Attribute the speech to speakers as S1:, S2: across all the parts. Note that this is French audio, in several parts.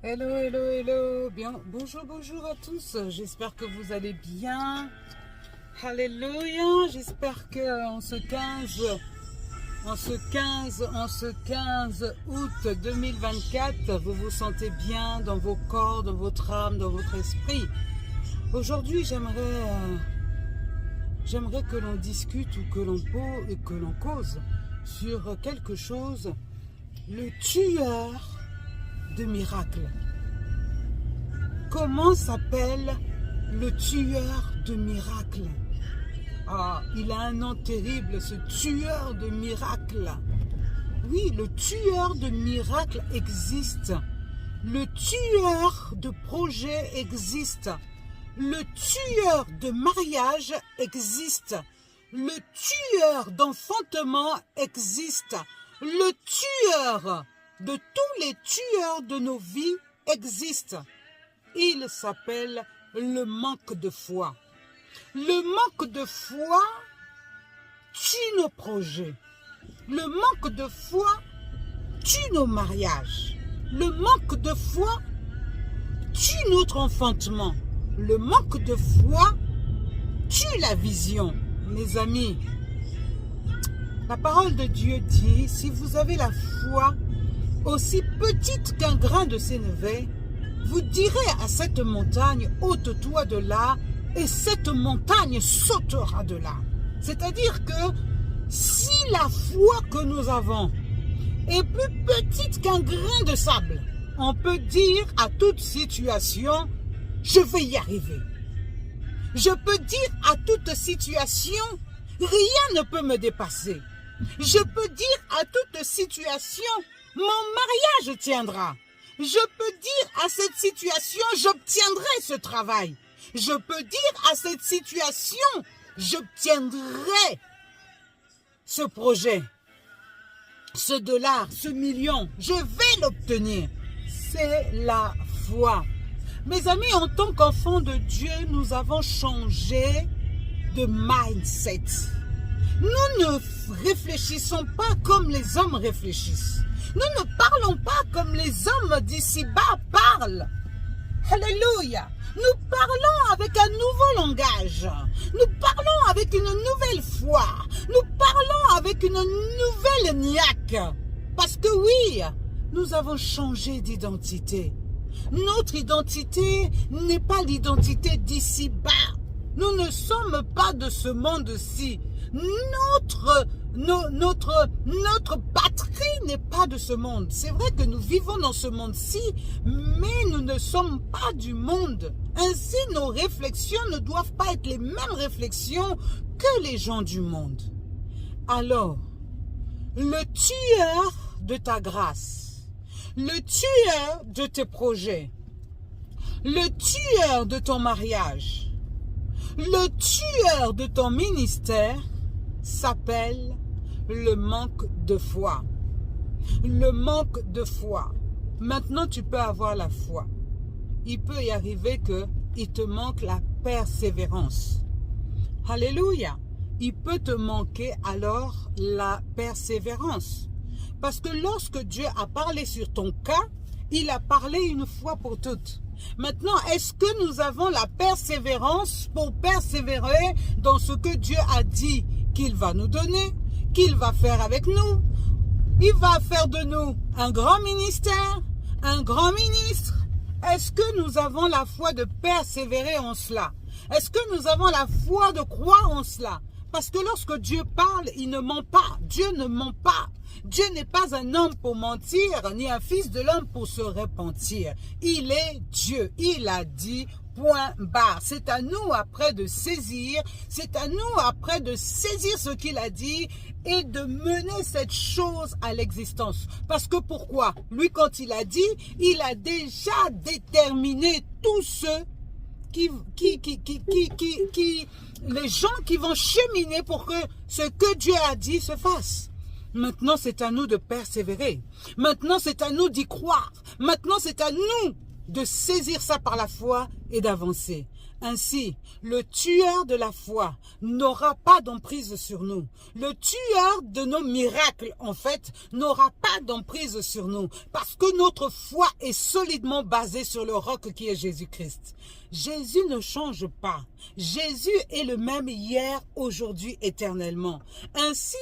S1: Hello, hello, hello. Bien, bonjour à tous. J'espère que vous allez bien. Alléluia. J'espère que en ce 15 août 2024, vous vous sentez bien dans vos corps, dans votre âme, dans votre esprit. Aujourd'hui, j'aimerais que l'on discute ou que l'on cause sur quelque chose. Le tueur de miracles. Comment s'appelle le tueur de miracles? Ah, il a un nom terrible, ce tueur de miracles. Oui, le tueur de miracles existe. Le tueur de projet existe. Le tueur de mariage existe. Le tueur d'enfantement existe. Le tueur de tous les tueurs de nos vies existe. Il s'appelle le manque de foi. Le manque de foi tue nos projets. Le manque de foi tue nos mariages. Le manque de foi tue notre enfantement. Le manque de foi tue la vision. Mes amis, la parole de Dieu dit, si vous avez la foi aussi petite qu'un grain de sénévé, vous direz à cette montagne, ôte-toi de là, et cette montagne sautera de là. C'est-à-dire que si la foi que nous avons est plus petite qu'un grain de sable, on peut dire à toute situation, je vais y arriver. Je peux dire à toute situation, rien ne peut me dépasser. Je peux dire à toute situation, mon mariage tiendra. Je peux dire à cette situation, j'obtiendrai ce travail. Je peux dire à cette situation, j'obtiendrai ce projet, ce dollar, ce million. Je vais l'obtenir. C'est la foi. Mes amis, en tant qu'enfants de Dieu, nous avons changé de mindset. Nous ne réfléchissons pas comme les hommes réfléchissent. Nous ne parlons pas comme les hommes d'ici-bas parlent. Alléluia. Nous parlons avec un nouveau langage. Nous parlons avec une nouvelle foi. Nous parlons avec une nouvelle niaque. Parce que oui, nous avons changé d'identité. Notre identité n'est pas l'identité d'ici-bas. Nous ne sommes pas de ce monde-ci. Notre patrie n'est pas de ce monde. C'est vrai que nous vivons dans ce monde-ci, mais nous ne sommes pas du monde. Ainsi, nos réflexions ne doivent pas être les mêmes réflexions que les gens du monde. Alors, le tueur de ta grâce, le tueur de tes projets, le tueur de ton mariage, le tueur de ton ministère s'appelle le manque de foi. Le manque de foi. Maintenant, tu peux avoir la foi. Il peut y arriver qu'il te manque la persévérance. Alléluia. Il peut te manquer alors la persévérance. Parce que lorsque Dieu a parlé sur ton cas, il a parlé une fois pour toutes. Maintenant, est-ce que nous avons la persévérance pour persévérer dans ce que Dieu a dit qu'il va nous donner, qu'il va faire avec nous? Il va faire de nous un grand ministère, un grand ministre. Est-ce que nous avons la foi de persévérer en cela? Est-ce que nous avons la foi de croire en cela? Parce que lorsque Dieu parle, il ne ment pas. Dieu ne ment pas. Dieu n'est pas un homme pour mentir, ni un fils de l'homme pour se repentir. Il est Dieu. Il a dit, point barre. C'est à nous après de saisir, c'est à nous après de saisir ce qu'il a dit et de mener cette chose à l'existence. Parce que pourquoi? Lui, quand il a dit, il a déjà déterminé tous ceux les gens qui vont cheminer pour que ce que Dieu a dit se fasse. Maintenant, c'est à nous de persévérer. Maintenant, c'est à nous d'y croire. Maintenant, c'est à nous de saisir ça par la foi et d'avancer. Ainsi, le tueur de la foi n'aura pas d'emprise sur nous. Le tueur de nos miracles, en fait, n'aura pas d'emprise sur nous parce que notre foi est solidement basée sur le roc qui est Jésus-Christ. Jésus ne change pas. Jésus est le même hier, aujourd'hui, éternellement. Ainsi,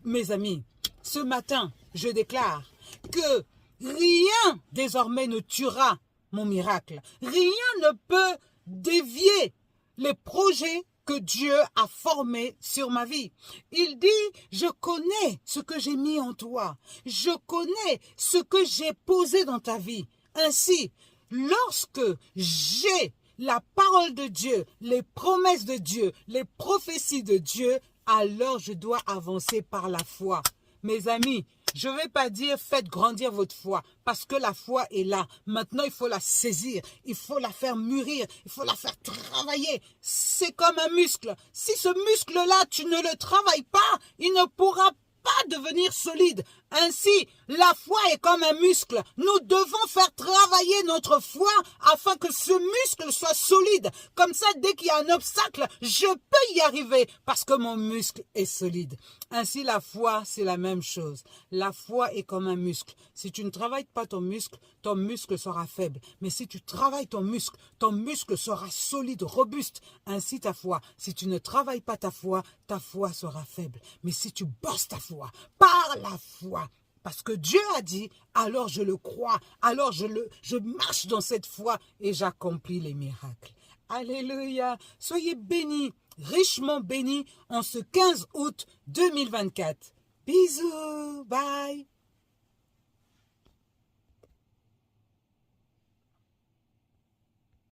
S1: mes amis, ce matin, je déclare que rien désormais ne tuera mon miracle. Rien ne peut dévier les projets que Dieu a formés sur ma vie. Il dit, je connais ce que j'ai mis en toi. Je connais ce que j'ai posé dans ta vie. Ainsi, lorsque j'ai la parole de Dieu, les promesses de Dieu, les prophéties de Dieu, alors je dois avancer par la foi. Mes amis, je ne vais pas dire faites grandir votre foi parce que la foi est là. Maintenant, il faut la saisir, il faut la faire mûrir, il faut la faire travailler. C'est comme un muscle. Si ce muscle-là, tu ne le travailles pas, il ne pourra pas devenir solide. Ainsi, la foi est comme un muscle. Nous devons faire travailler notre foi afin que ce muscle soit solide. Comme ça, dès qu'il y a un obstacle, je peux y arriver parce que mon muscle est solide. Ainsi, la foi, c'est la même chose. La foi est comme un muscle. Si tu ne travailles pas ton muscle sera faible. Mais si tu travailles ton muscle sera solide, robuste. Ainsi, ta foi. Si tu ne travailles pas ta foi sera faible. Mais si tu bosses ta foi, par la foi, parce que Dieu a dit, alors je le crois, alors je marche dans cette foi et j'accomplis les miracles. Alléluia, soyez bénis, richement bénis en ce 15 août 2024. Bisous, bye.